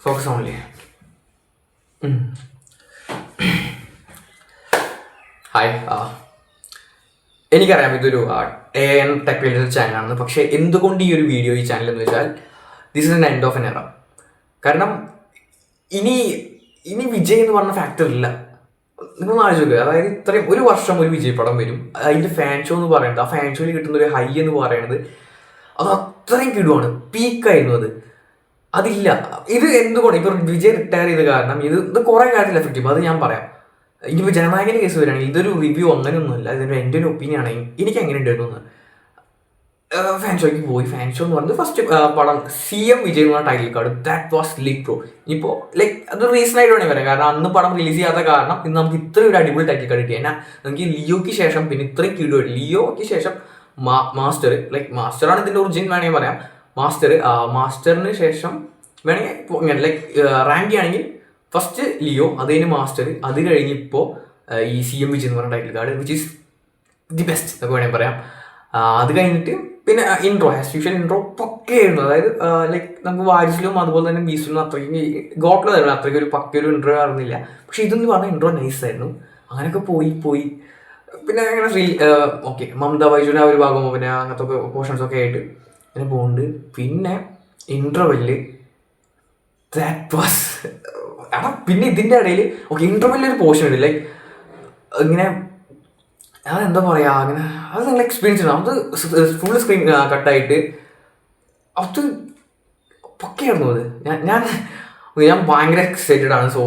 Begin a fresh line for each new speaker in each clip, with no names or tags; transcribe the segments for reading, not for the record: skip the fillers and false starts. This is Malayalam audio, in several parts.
Focus only. ഹായ്. എനിക്കറിയാം ഇതൊരു AN ടെക് റിലേറ്റഡ് ചാനലാണെന്ന്. പക്ഷേ എന്തുകൊണ്ട് ഈ ഒരു വീഡിയോ ഈ ചാനൽ എന്ന് വെച്ചാൽ this is an end of N എറ. കാരണം ഇനി വിജയ് എന്ന് പറഞ്ഞ ഫാക്ടർ ഇല്ല. നിങ്ങൾ ആലോചിക്കുക, അതായത് ഇത്രയും ഒരു വർഷം ഒരു വിജയ് പടം വരും, അതിൻ്റെ ഫാൻ ഷോ എന്ന് പറയുന്നത്, ആ ഫാൻ ഷോയിൽ കിട്ടുന്ന ഒരു ഹൈ എന്ന് പറയുന്നത് അത് അത്രയും കിടുവാണ്, പീക്കായിരുന്നു അത്. അതില്ല. ഇത് എന്തുകൊണ്ട് ഇപ്പോൾ വിജയ് റിട്ടയർ ചെയ്ത കാരണം ഇത് കുറേ കാര്യത്തിൽ എഫക്റ്റ് ചെയ്യും. അത് ഞാൻ പറയാം. ഇനിയിപ്പോൾ ജനനായകൻ്റെ കേസ് വരികയാണെങ്കിൽ ഇതൊരു റിവ്യൂ അങ്ങനെയൊന്നുമല്ല, എൻ്റെ ഒരു ഒപ്പീനിയൻ ആണ്. എനിക്ക് എങ്ങനെ ഉണ്ടായിരുന്നു ഫാൻ ഷോയ്ക്ക് പോയി. ഫാൻ ഷോ എന്ന് പറയുന്നത് ഫസ്റ്റ് പടം CM വിജയ് എന്ന് പറഞ്ഞ title card, that was lit bro. ഇപ്പോൾ അതൊരു റീസൺ ആയിട്ട് വേണമെങ്കിൽ പറയാം. കാരണം അന്ന് പടം റിലീസ് ചെയ്യാത്ത കാരണം ഇന്ന് നമുക്ക് ഇത്രയും ഒരു അടിപൊളി ടൈറ്റിൽ കാർഡ് കിട്ടി. എന്നാൽ നമുക്ക് ലിയോയ്ക്ക് ശേഷം പിന്നെ ഇത്രയും കിടുവായിട്ട്, ലിയോയ്ക്ക് ശേഷം മാസ്റ്റർ, മാസ്റ്ററാണ് ഇതിൻ്റെ ഒറിജിൻ വേണമെങ്കിൽ പറയാം. മാസ്റ്ററിന് ശേഷം വേണമെങ്കിൽ റാങ്ക് ആണെങ്കിൽ ഫസ്റ്റ് ലിയോ, അത് കഴിഞ്ഞ് മാസ്റ്റർ, അത് കഴിഞ്ഞ് ഇപ്പോൾ ഈ CM വിജയ് എന്ന് പറഞ്ഞ title card, which is the best എന്നൊക്കെ വേണമെങ്കിൽ പറയാം. അത് കഴിഞ്ഞിട്ട് പിന്നെ ഇൻട്രോ, ആസ് യൂഷ്വൽ ഇൻട്രോ പക്കയായിരുന്നു. അതായത് നമുക്ക് വാരിസിലും അതുപോലെ തന്നെ ബീസിലും അത്രയ്ക്ക് ഗോട്ടിലും ആയിരുന്നു, അത്രയ്ക്ക് ഒരു പക്കയൊരു ഇൻട്രോ ആയിരുന്നില്ല. പക്ഷെ ഇതെന്ന് പറഞ്ഞാൽ ഇൻട്രോ നൈസായിരുന്നു. അങ്ങനെയൊക്കെ പോയി പിന്നെ അങ്ങനെ ഓക്കെ മമത ബൈജുവിൻ്റെ ആ ഒരു ഭാഗമോ പിന്നെ അങ്ങനത്തെ പോർഷൻസൊക്കെ ആയിട്ട് അങ്ങനെ പോകുന്നുണ്ട്. പിന്നെ ഇൻട്രോവെല്ല് ദാറ്റ് വാസ് പിന്നെ ഇതിൻ്റെ ഇടയിൽ ഓക്കെ ഇൻട്രോവെല്ലൊരു പോർഷൻ ഉണ്ട് ഇങ്ങനെ, അതെന്താ പറയുക, അങ്ങനെ അത് നിങ്ങൾ എക്സ്പീരിയൻസ് ചെയ്യണം. അത് ഫുൾ സ്ക്രീൻ കട്ടായിട്ട് അത് പക്കയായിരുന്നു. അത് ഞാൻ ഭയങ്കര എക്സൈറ്റഡ് ആണ്. സോ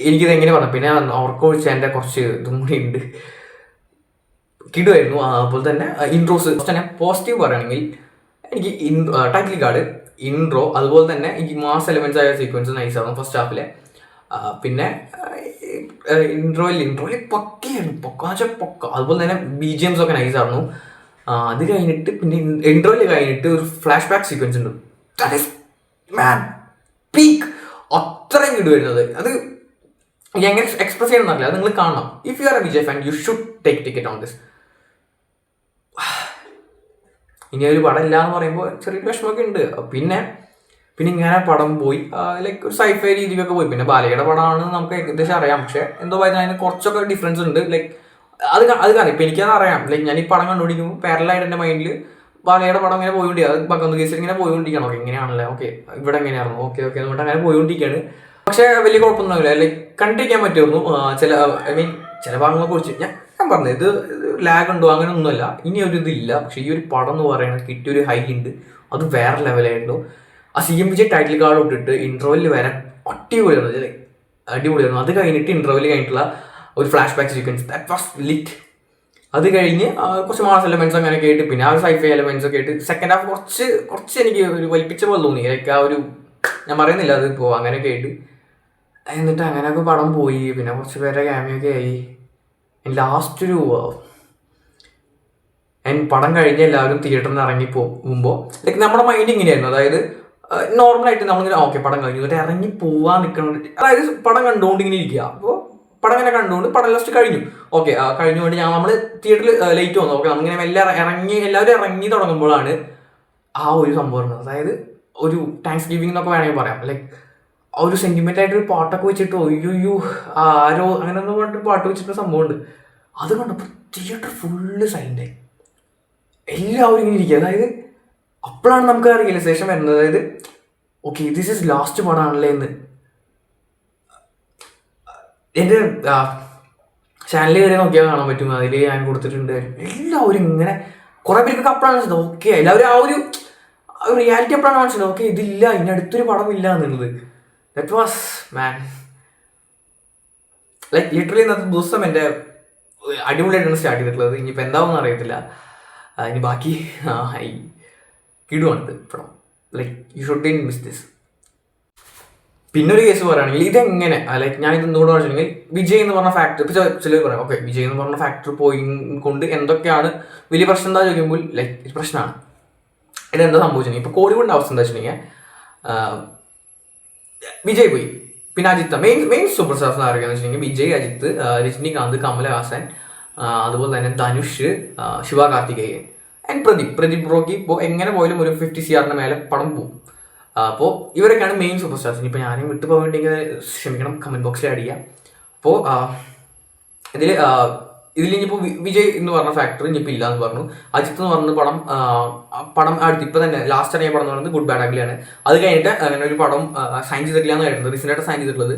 എനിക്കിത് എങ്ങനെ പറഞ്ഞു. പിന്നെ ഓർക്കൊഴിച്ച് എൻ്റെ കുറച്ച് ഇതും കൂടി ഉണ്ട്, കിടുമായിരുന്നു. അതുപോലെ തന്നെ ഇൻട്രോസ് തന്നെ പോസിറ്റീവ് പറയുകയാണെങ്കിൽ എനിക്ക് ടൈറ്റിൽ കാർഡ്, ഇൻട്രോ, അതുപോലെ തന്നെ എനിക്ക് മാസ് എലമെൻറ്റ്സ് ആയ സീക്വൻസ് നൈസായിരുന്നു ഫസ്റ്റ് ഹാഫിലെ. പിന്നെ ഇൻട്രോയിൽ പക്കയായിരുന്നു, പൊക്ക. അതുപോലെ തന്നെ BGMs ഒക്കെ നൈസായിരുന്നു. അത് കഴിഞ്ഞിട്ട് പിന്നെ ഇൻട്രോയിൽ കഴിഞ്ഞിട്ട് ഒരു ഫ്ലാഷ് ബാക്ക് സീക്വൻസ് ഉണ്ട്, ദാറ്റ് ഈസ് മാൻ പീക്ക്. അത്രയും കിടുവരുന്നത് അത് എങ്ങനെ എക്സ്പ്രസ് ചെയ്യണമെന്നറിയില്ല. അത് നിങ്ങൾ കാണണം. If you are A Vijay fan you should take ticket on this. ഇനി ഒരു പടം ഇല്ല എന്ന് പറയുമ്പോൾ ചെറിയൊരു വിഷമമൊക്കെ ഉണ്ട്. പിന്നെ ഇങ്ങനെ പടം പോയി ഒരു സൈഫൈ രീതിക്കൊക്കെ പോയി. പിന്നെ ബാലയുടെ പടമാണ് നമുക്ക് ഏകദേശം അറിയാം. പക്ഷെ എന്തോ പറയുന്നത് അതിന് കുറച്ചൊക്കെ ഡിഫറൻസ് ഉണ്ട്. അത് കാണാം. ഇപ്പം എനിക്കത് അറിയാം. ഞാൻ ഈ പടം കണ്ടുപിടിക്കുമ്പോൾ പാരലായിട്ട് എൻ്റെ മൈൻഡിൽ ബാലയുടെ പടം ഇങ്ങനെ പോയിക്കൊണ്ടിരിക്കുക. അത് പകർന്ന് കേസിൽ ഇങ്ങനെ പോയിക്കൊണ്ടിരിക്കണം. ഓക്കെ ഇങ്ങനെയാണല്ലേ, ഓക്കെ ഇവിടെ എങ്ങനെയായിരുന്നു, ഓക്കെ എന്നിട്ട് അങ്ങനെ പോയിക്കൊണ്ടിരിക്കുകയാണ്. പക്ഷേ വലിയ കുഴപ്പമൊന്നുമില്ല. കണ്ടിരിക്കാൻ പറ്റുമായിരുന്നു. ചില ഭാഗങ്ങളെ കുറിച്ച് ഞാൻ പറഞ്ഞത് ഇത് ലാഗ് ഉണ്ടോ അങ്ങനെ ഒന്നുമല്ല. ഇനി ഒരു ഇതില്ല. പക്ഷെ ഈ ഒരു പടം എന്ന് പറയുന്നത് കിട്ടിയൊരു ഹൈ ഉണ്ട്, അത് വേറെ ലെവലായിരുന്നു. ആ CM വിജയ് ടൈറ്റിൽ കാർഡ് ഇട്ടിട്ട് ഇൻട്രോയിൽ വരാൻ അടിപൊളിയായിരുന്നു. അത് കഴിഞ്ഞിട്ട് ഇൻട്രോയിൽ കഴിഞ്ഞിട്ടുള്ള ഒരു flash back sequence that was lit. അത് കഴിഞ്ഞ് കുറച്ച് മാസ് എലമെന്റ്സ് അങ്ങനെ കേട്ട് പിന്നെ ആ ഒരു സൈഫൈ എലമെന്റ്സ് ഒക്കെ ആയിട്ട് സെക്കൻഡ് ഹാഫ് കുറച്ച് എനിക്ക് ഒരു വലിപ്പിച്ച പോലെ തോന്നി. ആ ഒരു ഞാൻ പറയുന്നില്ല അത് ഇപ്പോൾ അങ്ങനെയൊക്കെ ആയിട്ട്. എന്നിട്ട് അങ്ങനെയൊക്കെ പടം പോയി. പിന്നെ കുറച്ച് പേരെ ക്യാമിയൊക്കെ ആയി. ലാസ്റ്റ് ഒരു പടം കഴിഞ്ഞ് എല്ലാവരും തിയേറ്ററിൽ നിന്ന് ഇറങ്ങി പോകുമ്പോൾ നമ്മുടെ മൈൻഡ് ഇങ്ങനെയായിരുന്നു. അതായത് നോർമലായിട്ട് നമ്മളിങ്ങനെ ഓക്കെ പടം കഴിഞ്ഞു എന്നിട്ട് ഇറങ്ങി പോവാൻ നിൽക്കണം. അതായത് പടം കണ്ടുകൊണ്ട് ഇങ്ങനെ ഇരിക്കുക. അപ്പോൾ പടം ഇങ്ങനെ കണ്ടുകൊണ്ട് പടം ലാസ്റ്റ് കഴിഞ്ഞു. ഓക്കെ കഴിഞ്ഞുകൊണ്ട് നമ്മൾ തിയേറ്ററിൽ ലേറ്റ് വന്നു. ഓക്കെ നമ്മളിങ്ങനെ എല്ലാവരും ഇറങ്ങി തുടങ്ങുമ്പോഴാണ് ആ ഒരു സംഭവം ഉള്ളത്. അതായത് ഒരു താങ്ക്സ് ഗിവിംഗ് എന്നൊക്കെ വേണമെങ്കിൽ പറയാം. ആ ഒരു സെന്റിമെന്റ് ആയിട്ട് ഒരു പാട്ടൊക്കെ വെച്ചിട്ട് ഒയ്യോ ആരോ അങ്ങനെ ഒന്ന് പറഞ്ഞിട്ട് പാട്ട് വെച്ചിട്ട് സംഭവമുണ്ട്. അത് കണ്ടപ്പോൾ തിയേറ്റർ ഫുള്ള് സൈലൻ്റായി. എല്ലാവരും ഇങ്ങനെ ഇരിക്കുക. അതായത് അപ്പോഴാണ് നമുക്ക് റിയലൈസേഷൻ വരുന്നത്. അതായത് ഓക്കെ ദിസ് ഈസ് ലാസ്റ്റ് പടമാണല്ലേ എന്ന്. എൻ്റെ ചാനലിൽ കയറി നോക്കിയാൽ കാണാൻ പറ്റും. അതിൽ ഞാൻ കൊടുത്തിട്ടുണ്ട്. എല്ലാവരും ഇങ്ങനെ കുറേ പേർക്ക് അപ്പോഴാണ് മനസ്സിലായത് ഓക്കെ എല്ലാവരും ആ ഒരു റിയാലിറ്റി അപ്പോഴാണ് മനസ്സിലായത് ഓക്കെ ഇതില്ല, ഇനി അടുത്തൊരു പടം ഇല്ല എന്നുള്ളത്. ദാറ്റ് വാസ് മാൻ ലിറ്ററലി ഇന്നത്തെ ദിവസം എൻ്റെ അടിപൊളിയായിട്ടാണ് സ്റ്റാർട്ട് ചെയ്തിട്ടുള്ളത്. ഇനിയിപ്പോൾ എന്താവെന്ന് അറിയത്തില്ല. ഇനി ബാക്കി കിടുവാണിത് പടം. You should miss this. പിന്നൊരു കേസ് പറയുകയാണെങ്കിൽ ഇതെങ്ങനെ ഞാനിത് എന്തുകൊണ്ട് പറഞ്ഞിട്ടുണ്ടെങ്കിൽ വിജയ് എന്ന് പറഞ്ഞ ഫാക്ടർ ഇപ്പോൾ ചിലർ പറയാം ഓക്കെ വിജയ് എന്ന് പറഞ്ഞ ഫാക്ടർ പോയി കൊണ്ട് എന്തൊക്കെയാണ് വലിയ പ്രശ്നം എന്താ ചോദിക്കുമ്പോൾ ഇത് പ്രശ്നമാണ്. ഇതെന്താ സംഭവിച്ചിട്ടുണ്ടെങ്കിൽ ഇപ്പോൾ കോളിവുഡിൻ്റെ അവസ്ഥ എന്താ വെച്ചിട്ടുണ്ടെങ്കിൽ വിജയ് പോയി. പിന്നെ അജിത്ത് മെയിൻ സൂപ്പർ സ്റ്റാർസ് ആരൊക്കെയാണെന്ന് വെച്ചിട്ടുണ്ടെങ്കിൽ വിജയ്, അജിത്ത്, രജനികാന്ത്, കമലഹാസൻ, അതുപോലെ തന്നെ ധനുഷ്, ശിവകാർത്തികേയൻ ആൻഡ് പ്രദീപ് ബ്രോക്ക് ഇപ്പോൾ എങ്ങനെ പോയാലും ഒരു 50 CR മേലെ പടം പോകും. അപ്പോൾ ഇവരൊക്കെയാണ് മെയിൻ സൂപ്പർ സ്റ്റാർസ്. ഇനിയിപ്പോൾ ഞാനും വിട്ടു പോകേണ്ടെങ്കിൽ ക്ഷമിക്കണം, കമൻറ്റ് ബോക്സിൽ ആഡ് ചെയ്യാം. അപ്പോൾ ഇതിലിനിപ്പോൾ വിജയ് എന്ന് പറഞ്ഞ ഫാക്ടർ ഇനിയിപ്പോൾ ഇല്ല എന്ന് പറഞ്ഞു. അജിത്ത് എന്ന് പറഞ്ഞ പടം അടുത്ത് ഇപ്പം തന്നെ ലാസ്റ്റ് ഇറങ്ങിയ പടം എന്ന് പറയുന്നത് ഗുഡ് ബാഡ് അഗ്ലിയാണ്. അത് കഴിഞ്ഞിട്ട് അങ്ങനെ ഒരു പടം സൈൻ ചെയ്തിട്ടില്ല എന്നായിരുന്നു റീസെൻ്റായിട്ട് സൈൻ ചെയ്തിട്ടുള്ളത്.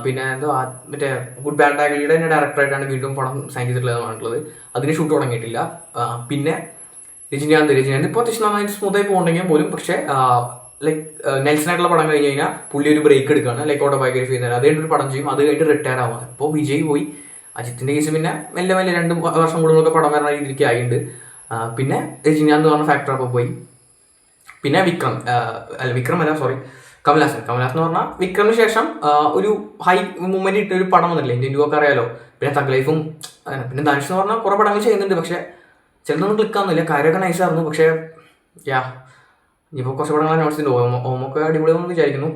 പിന്നെ എന്തോ മറ്റേ ഗുഡ് ബാഡ് അഗ്ലിയുടെ തന്നെ ഡയറക്ടറായിട്ടാണ് വീണ്ടും പടം സൈൻ ചെയ്തിട്ടുള്ളത് പറഞ്ഞിട്ടുള്ളത്. അതിന് ഷൂട്ട് തുടങ്ങിയിട്ടില്ല. പിന്നെ രജനീകാന്ത് ഇപ്പോൾ അത്യാവശ്യം നന്നായിട്ട് സ്മൂത്തായി പോകുന്നുണ്ടെങ്കിൽ പോലും, പക്ഷേ ലൈക്ക് നെൽസനായിട്ടുള്ള പടം കഴിഞ്ഞ് കഴിഞ്ഞാൽ പുള്ളി ഒരു ബ്രേക്ക് എടുക്കുകയാണ്, ലൈക്ക് ഓട്ടോബയോഗ്രഫി ചെയ്യുന്നത്. അത് കഴിഞ്ഞിട്ട് ഒരു പടം ചെയ്യും, അത് കഴിഞ്ഞിട്ട് റിട്ടയർ ആവുക. ഇപ്പോൾ വിജയ് പോയി. അജിത്തിന്റെ കേസ് പിന്നെ മെല്ലെ 2 വർഷം കൂടുതലൊക്കെ പടം വരുന്ന രീതിക്ക് ആയിട്ടുണ്ട്. പിന്നെ രജനീകാന്ത് എന്ന് പറഞ്ഞ ഫാക്ടർ അപ്പോൾ പോയി. പിന്നെ കമൽഹാസൻ എന്ന് പറഞ്ഞാൽ വിക്രമിന് ശേഷം ഒരു ഹൈ മൂവ്മെന്റ് ഇട്ട ഒരു പടം വന്നിട്ടില്ല, ഇന്ത്യൻ ടു ഒക്കെ അറിയാലോ. പിന്നെ തഗ് ലൈഫും പിന്നെ ധനുഷ് എന്ന് പറഞ്ഞാൽ കുറേ പടങ്ങൾ ചെയ്യുന്നുണ്ട്, പക്ഷേ ചിലതൊന്നും ക്ലിക്കാവുന്നില്ല. കാര്യമൊക്കെ നൈസായിരുന്നു, പക്ഷേ ഇനിയിപ്പോൾ കുറച്ച് പടങ്ങൾ അനൗൺസ് ചെയ്തു. ഓമൊക്കെ അടിപൊളിയാണെന്ന് വിചാരിക്കുന്നു.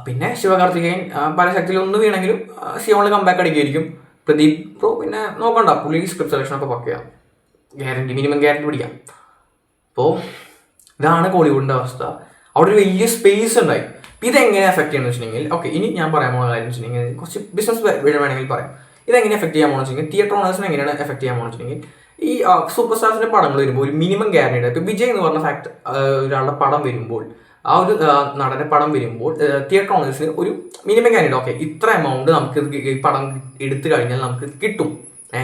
പിന്നെ ശിവകാർത്തികേയൻ പല ശക്തിയിലൊന്നും വീണെങ്കിലും സിയോണിൽ കംബാക്ക് അടിക്കുമായിരിക്കും. പ്രദീപ് ബ്രോ പിന്നെ നോക്കണ്ട, പുള്ളി സ്ക്രിപ്റ്റ് സെലക്ഷനൊക്കെ പക്കയാണ്, ഗ്യാരണ്ടി, മിനിമം ഗ്യാരണ്ടി പിടിക്കാം. അപ്പോൾ ഇതാണ് കോളിവുഡിൻ്റെ അവസ്ഥ. അവിടെ ഒരു വലിയ സ്പേസ് ഉണ്ടായി. ഇതെങ്ങനെ എഫക്ട് ചെയ്യുന്നത് വെച്ചിട്ടുണ്ടെങ്കിൽ, ഓക്കെ, ഇനി ഞാൻ പറയാൻ പോകുന്ന കാര്യം വെച്ചിട്ടുണ്ടെങ്കിൽ കുറച്ച് ബിസിനസ് വേണമെങ്കിൽ പറയാം. ഇതെങ്ങനെ എഫക്ട് ചെയ്യാൻ പോകുന്ന വെച്ചിട്ടുണ്ടെങ്കിൽ, തിയേറ്റർ ഓണേഴ്സിനെ എങ്ങനെയാണ് എഫക്ട് ചെയ്യാൻ പോകുന്ന വെച്ചിട്ടുണ്ടെങ്കിൽ, ഈ സൂപ്പർ സ്റ്റാർസിൻ്റെ പടങ്ങൾ വരുമ്പോൾ ഒരു മിനിമം ഗ്യാരണ്ടി. ഇപ്പോൾ വിജയ് എന്ന് പറഞ്ഞ ഫാക്ട് ഒരാളുടെ പടം വരുമ്പോൾ, ആ ഒരു നടൻ്റെ പടം വരുമ്പോൾ തിയേറ്റർ ഓണേഴ്സിന് ഒരു മിനിമം ഗ്യാരണ്ടി. ഓക്കെ, ഇത്ര എമൗണ്ട് നമുക്ക് ഈ പടം എടുത്തു കഴിഞ്ഞാൽ നമുക്ക് കിട്ടും,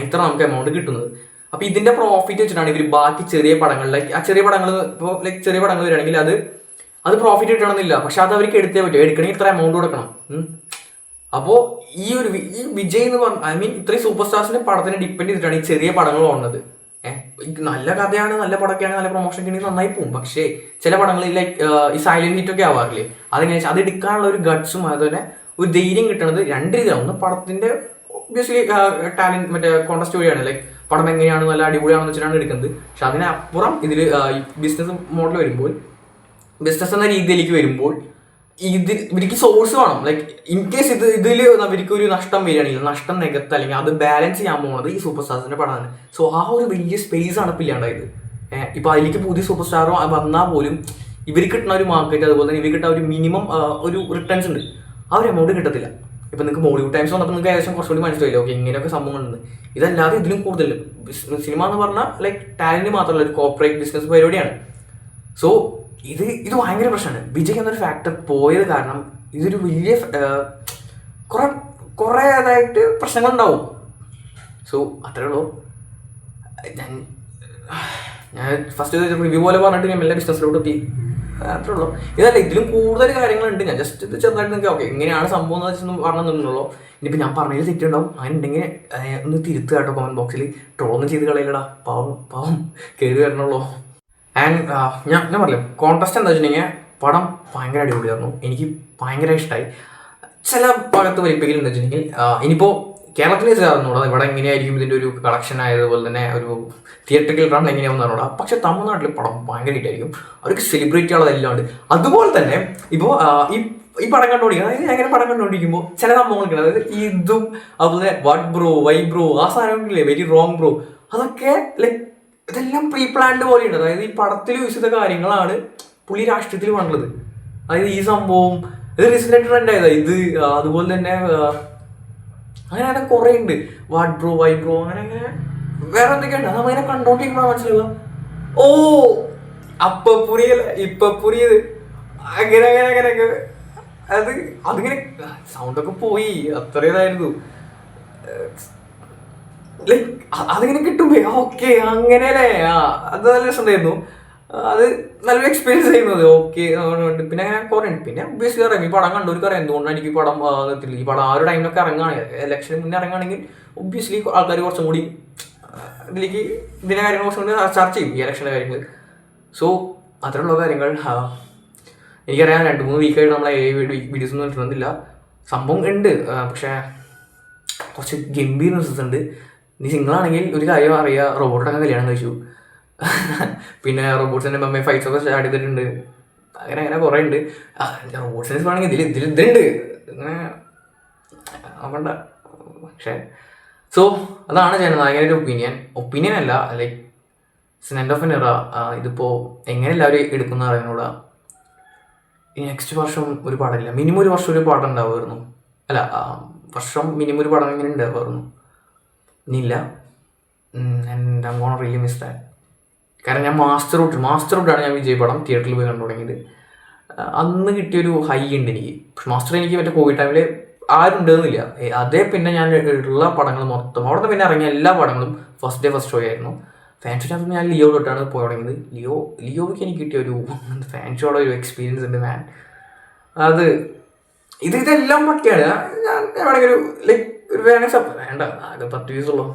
ഇത്ര നമുക്ക് എമൗണ്ട് കിട്ടുന്നത്. അപ്പോൾ ഇതിൻ്റെ പ്രോഫിറ്റ് വെച്ചിട്ടാണ് ഇവർ ബാക്കി ചെറിയ പടങ്ങൾ, ലൈക്ക് ആ ചെറിയ പടങ്ങൾ, ഇപ്പോൾ ലൈക്ക് ചെറിയ പടങ്ങൾ വരികയാണെങ്കിൽ അത് പ്രോഫിറ്റ് കിട്ടണമെന്നില്ല, പക്ഷെ അത് അവർക്ക് എടുത്തേ പറ്റും. എടുക്കണമെങ്കിൽ ഇത്ര എമൗണ്ട് കൊടുക്കണം. അപ്പോൾ ഈ വിജയ് എന്ന് പറഞ്ഞ, ഐ മീൻ ഇത്രയും സൂപ്പർ സ്റ്റാർസിന്റെ പടത്തിനെ ഡിപ്പെൻഡ് ചെയ്തിട്ടാണ് ഈ ചെറിയ പടങ്ങൾ വന്നത്. നല്ല കഥയാണ്, നല്ല പടമൊക്കെയാണ്, നല്ല പ്രൊമോഷൻ ഉണ്ടെങ്കിൽ നന്നായി പോകും. പക്ഷേ ചില പടങ്ങളിൽ ലൈക്ക് ഈ സൈലന്റ് ഹിറ്റ് ഒക്കെ ആവാറില്ലേ, അതെങ്ങനെ വെച്ചാൽ അത് എടുക്കാനുള്ള ഒരു ഗട്ട്സും അതുപോലെ ഒരു ധൈര്യം കിട്ടുന്നത് 2 രീതിയിലാണ്. ഒന്ന് പടത്തിന്റെ ഒബ്വിയസ്ലി ടാലന്റ്, മറ്റേ കോണ്ടസ്റ്റ് വഴിയാണ്, ലൈക്ക് പടം എങ്ങനെയാണ് നല്ല അടിപൊളിയാണെന്ന് വെച്ചിട്ടാണ് എടുക്കുന്നത്. പക്ഷെ അതിനപ്പുറം ഇതിൽ ബിസിനസ് മോഡൽ വരുമ്പോൾ, ബിസിനസ് എന്ന രീതിയിലേക്ക് വരുമ്പോൾ ഇവർക്ക് സോഴ്സ് വേണം. ലൈക്ക് ഇൻ കേസ് ഇതിൽ ഇവർക്ക് ഒരു നഷ്ടം വരികയാണെങ്കിൽ നഷ്ടം നികത്ത്, അല്ലെങ്കിൽ അത് ബാലൻസ് ചെയ്യാൻ പോകുന്നത് ഈ സൂപ്പർ സ്റ്റാർസിന്റെ പടമാണ്. സോ ആ ഒരു വലിയ സ്പേസ് ആണ് ഇപ്പം ഇല്ലാണ്ടായത്. ഇപ്പം അതിലേക്ക് പുതിയ സൂപ്പർ സ്റ്റാർ വന്നാൽ പോലും ഇവർക്ക് കിട്ടുന്ന ഒരു മാർക്കറ്റ്, അതുപോലെ തന്നെ ഇവർക്ക് കിട്ടുന്ന ഒരു മിനിമം ഒരു റിട്ടേൺസ് ഉണ്ട്, ആ ഒരു എമൗണ്ട് കിട്ടത്തില്ല. ഇപ്പം നിങ്ങൾക്ക് മോളിവുഡ് ടൈംസ് വന്നപ്പോൾ നിങ്ങൾക്ക് ഏകദേശം കുറച്ചുകൂടി മനസ്സിലായില്ല, ഓക്കെ ഇങ്ങനെയൊക്കെ സംഭവങ്ങളുണ്ട്. ഇതല്ലാതെ ഇതിലും കൂടുതൽ സിനിമ എന്ന് പറഞ്ഞാൽ ലൈക്ക് ടാലന്റ് മാത്രമല്ല, ഒരു കോർപ്പറേറ്റ് ബിസിനസ് പരിപാടിയാണ്. സോ ഇത് ഭയങ്കര പ്രശ്നമാണ്. വിജയ് എന്നൊരു ഫാക്ടർ പോയത് കാരണം ഇതൊരു വലിയ കുറേ അതായിട്ട് പ്രശ്നങ്ങളുണ്ടാവും. സോ അത്രേ ഉള്ളൂ. ഞാൻ ഫസ്റ്റ് റിവ്യൂ പോലെ പറഞ്ഞിട്ട് ഞാൻ എല്ലാ ബിസിനസ്സിലോട്ട് എത്തി, അത്രേ ഉള്ളൂ. ഇതല്ല, ഇതിലും കൂടുതൽ കാര്യങ്ങളുണ്ട്. ഞാൻ ജസ്റ്റ് ഇത് ചെറുതായിട്ട് നിങ്ങൾക്ക് ഓക്കെ എങ്ങനെയാണ് സംഭവം എന്ന് വെച്ചൊന്നും പറഞ്ഞിട്ടുള്ളൂ. ഇനിയിപ്പോൾ ഞാൻ പറഞ്ഞതിൽ തെറ്റുണ്ടാവും, അങ്ങനെ ഉണ്ടെങ്കിൽ ഒന്ന് തിരുത്തുക കേട്ടോ കമൻറ്റ് ബോക്സിൽ. ട്രോളൊന്നും ചെയ്ത് കളയില്ലടാ, പാവം കയറി വരണുള്ളൂ. ആൻഡ് ഞാൻ പറഞ്ഞില്ല, കോൺട്രാസ്റ്റ് എന്താ വെച്ചിട്ടുണ്ടെങ്കിൽ പടം ഭയങ്കര അടിപൊളിയായിരുന്നു, എനിക്ക് ഭയങ്കര ഇഷ്ടമായി. ചില ഭാഗത്ത് വലിപ്പിക്കൽ എന്താ വെച്ചിട്ടുണ്ടെങ്കിൽ, ഇനിയിപ്പോൾ കേരളത്തിലെ ചേർന്നൂടാ ഇവിടെ എങ്ങനെയായിരിക്കും ഇതിൻ്റെ ഒരു കളക്ഷൻ ആയതുപോലെ തന്നെ ഒരു തിയേറ്ററിക്കൽ റൺ എങ്ങനെയാണെന്ന് പറഞ്ഞൂടാ. പക്ഷെ തമിഴ്നാട്ടിൽ പടം ഭയങ്കര ഹിറ്റായിരിക്കും, അവർക്ക് സെലിബ്രേറ്റ് ചെയ്യാനുള്ളതെല്ലാം ഉണ്ട്. അതുപോലെ തന്നെ ഇപ്പോൾ ഈ പടം കണ്ടുപിടിക്കുക, അതായത് എങ്ങനെ പടം കണ്ടുപിടിക്കുമ്പോൾ ചില സംഭവങ്ങളൊക്കെ, അതായത് ഇതും അതുപോലെ വാട്ട് ബ്രോ, വൈ ബ്രോ, ആ സാധനങ്ങളില്ലേ വെരി റോങ് ബ്രോ, അതൊക്കെ ലൈക്ക് ഇതെല്ലാം പ്രീ പ്ലാൻഡ് പോലെയുണ്ട്. അതായത് ഈ പടത്തിൽ യൂസ് ചെയ്ത കാര്യങ്ങളാണ് പുള്ളി രാഷ്ട്രീയത്തിൽ പറഞ്ഞത്. അതായത് ഈ സംഭവം ഇത് റീസെന്റ് ട്രെൻഡ് ആയതാ ഇത്. അതുപോലെ തന്നെ അങ്ങനെ കുറേ ഉണ്ട്, വാട്ട് ബ്രോ, വൈ ബ്രോ, അങ്ങനെ വേറെ എന്തൊക്കെയുണ്ട്. അത് അങ്ങനെ കണ്ടോണ്ടിരിക്കുമ്പോൾ മനസ്സിലാവുക, ഓ അപ്പൊ പുരിയല്ല ഇപ്പൊ പുരിയത്, അങ്ങനെ അങ്ങനെയൊക്കെ അതിങ്ങനെ സൗണ്ടൊക്കെ പോയി, അത്ര ഇതായിരുന്നു. ലൈക്ക് അതിങ്ങനെ കിട്ടുമ്പോ ഓക്കെ അങ്ങനെയല്ലേ, അത് നല്ല രസമുണ്ടായിരുന്നു, അത് നല്ലൊരു എക്സ്പീരിയൻസ് ചെയ്യുന്നത്. ഓക്കെ പിന്നെ അങ്ങനെ കുറേ ഉണ്ട്. പിന്നെ ഒബ്വിയസ്ലി ഇറങ്ങി പടം കണ്ടവർക്ക് അറിയാം എന്തുകൊണ്ടാണ് എനിക്ക് പടം നിർത്തില്ല. ഈ പടം ആ ഒരു ടൈമിലൊക്കെ ഇറങ്ങുകയാണ്, ഇലക്ഷന് മുന്നേ ഇറങ്ങുകയാണെങ്കിൽ ഒബ്വിയസ്ലി ആൾക്കാർ കുറച്ചും കൂടി ഇതിലേക്ക് ഇതിൻ്റെ കാര്യങ്ങൾ കുറച്ചും കൂടി ചർച്ച ചെയ്യും, ഈ ഇലക്ഷൻ്റെ കാര്യങ്ങൾ. സോ അത്രയുള്ള കാര്യങ്ങൾ. എനിക്കറിയാം 2-3 വീക്കായിട്ട് നമ്മളെ വീഡിയോസ് ഒന്നും ഇട്ടിരുന്നില്ല, സംഭവം ഉണ്ട്, പക്ഷേ കുറച്ച് ഗംഭീർ ന്യൂസസ് ഉണ്ട്. നീ സിംഗിളാണെങ്കിൽ ഒരു കാര്യം അറിയുക, റോബോട്ടൊക്കെ കല്യാണം കഴിച്ചു, പിന്നെ റോബോട്ട്സിൻ്റെ മമ്മ ഫൈറ്റ്സ് ഒക്കെ സ്റ്റാർട്ട് ചെയ്തിട്ടുണ്ട്, അങ്ങനെ കുറേ ഉണ്ട്. റോബോട്ട്സിനെ പറയുകയാണെങ്കിൽ ഇതിലുണ്ട് അങ്ങനെ നോക്കണ്ട. പക്ഷേ സോ അതാണ് ജനനായകൻ്റെ ഒരു ഒപ്പീനിയൻ അല്ല, like it's an end of N എറ. ഇതിപ്പോൾ എങ്ങനെ എല്ലാവരും എടുക്കുന്ന അറിയാനൂടാ. ഈ നെക്സ്റ്റ് വർഷം ഒരു പടമില്ല, മിനിമം ഒരു വർഷം ഒരു പടം ഉണ്ടാവുമായിരുന്നു. അല്ല, വർഷം മിനിമം ഒരു പടം ഇങ്ങനെ ഉണ്ടാവുമായിരുന്നു. ഇനിയില്ല. And I gonna really miss that. കാരണം ഞാൻ മാസ്റ്റർ ഔട്ടാണ് ഞാൻ വിജയ് പടം തിയേറ്ററിൽ പോയി കണ്ടു തുടങ്ങിയത്. അന്ന് കിട്ടിയൊരു ഹൈ ഉണ്ട് എനിക്ക്. പക്ഷെ മാസ്റ്റർ എനിക്ക് മറ്റേ കോവിഡ് ടൈമിൽ ആരും ഉണ്ടെന്നില്ല. അതേ പിന്നെ ഞാൻ ഉള്ള പടങ്ങൾ മൊത്തം അവിടെ നിന്ന് പിന്നെ ഇറങ്ങിയ എല്ലാ പടങ്ങളും ഫസ്റ്റ് ഡേ ഫസ്റ്റ് ഷോ ആയിരുന്നു. ഫാൻ ഷോയ്ക്ക് ഞാൻ ലിയോ തൊട്ടാണ് പോയി തുടങ്ങിയത്. ലിയോയ്ക്ക് എനിക്ക് കിട്ടിയ ഒരു ഫാൻ ഷോയുടെ ഒരു എക്സ്പീരിയൻസ് ഉണ്ട് മാൻ. അത് ഇതെല്ലാം പറ്റിയാണ്. ഞാൻ വേണമെങ്കിൽ ഒരു ലൈക്ക് ഒരു വേണ്ട അത് 10 വ്യൂസുള്ളൂ.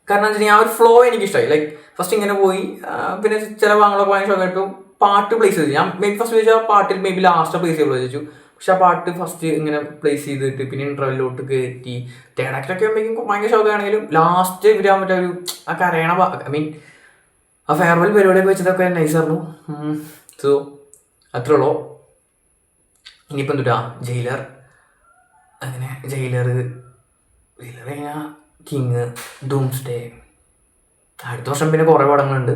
കാരണം എന്താ വെച്ചാൽ ആ ഒരു ഫ്ലോ എനിക്ക് ഇഷ്ടമായി. ലൈക്ക് ഫസ്റ്റ് ഇങ്ങനെ പോയി, പിന്നെ ചില ഭാഗങ്ങളൊക്കെ ഭയങ്കര ഷോക്കായിട്ട് പാട്ട് പ്ലേസ് ചെയ്തു. ഞാൻ ഫസ്റ്റ് ചോദിച്ചാൽ പാട്ടിൽ മേ ബി ലാസ്റ്റ് പ്ലേസ് ചെയ്യുമ്പോൾ ചോദിച്ചു. പക്ഷെ ആ പാട്ട് ഫസ്റ്റ് ഇങ്ങനെ പ്ലേസ് ചെയ്തിട്ട് പിന്നെ ഇൻ്റർവെല്ലോട്ട് കയറ്റി തേർഡ് ആക്ടറൊക്കെ ആകുമ്പോഴേക്കും ഭയങ്കര ഷോക്കാണെങ്കിലും ലാസ്റ്റ് ഇവരാൻ പറ്റിയ ഒരു ആ കരയണ ഐ മീൻ ആ ഫെയർവെൽ പരിപാടിയൊക്കെ വെച്ചതൊക്കെ നൈസായിരുന്നു. സോ അത്രേ ഉള്ളൂ. ഇനിയിപ്പോൾ എന്തുട്ടാ ജയിലർ, അങ്ങനെ ജയിലർ കഴിഞ്ഞാൽ കിങ്, ഡൂംസ്ഡേ. അടുത്ത വർഷം പിന്നെ കുറേ പടങ്ങളുണ്ട്.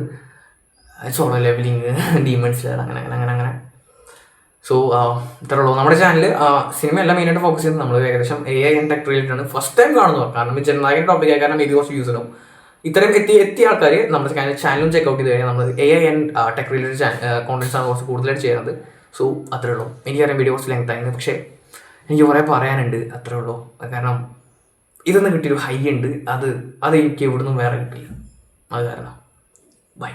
സോളോ ലെവലിങ്, ഡീമൺസ് ലെയർ, അങ്ങനെ അങ്ങനെ അങ്ങനെ അങ്ങനെ. സോ ഇത്രേ ഉള്ളൂ. നമ്മുടെ ചാനൽ സിനിമ എല്ലാം മെയിനായിട്ട് ഫോക്കസ് ചെയ്യുന്നത് നമ്മൾ ഏകദേശം AI ആൻഡ് ടെക് റിലേറ്റഡ് ആണ്. ഫസ്റ്റ് ടൈം കാണുന്നത്. കാരണം ജനനായകൻ ടോപ്പിക് ആയി കാരണം മേ ബി കുറച്ച് യൂസ് ഉണ്ടാവും. ഇത്രയും എത്തിയ ആൾക്കാർ നമ്മുടെ ചാനലും ചെക്കൗട്ട് ചെയ്ത് കഴിഞ്ഞാൽ നമ്മൾ AI and tech related contents ആണ് കുറച്ച് കൂടുതലായിട്ട് ചെയ്യുന്നത്. സോ അത്രേ ഉള്ളൂ. എനിക്കറിയാം വീഡിയോ കുറച്ച് ലെങ്ത് ആയിരുന്നു, പക്ഷേ എനിക്ക് കുറേ പറയാനുണ്ട്. അത്രേ ഉള്ളൂ. കാരണം ഇതൊന്നും കിട്ടിയൊരു ഹൈ ഉണ്ട്. അത് എനിക്ക് എവിടുന്നും വേറെ കിട്ടില്ല. അത് കാരണം ബൈ.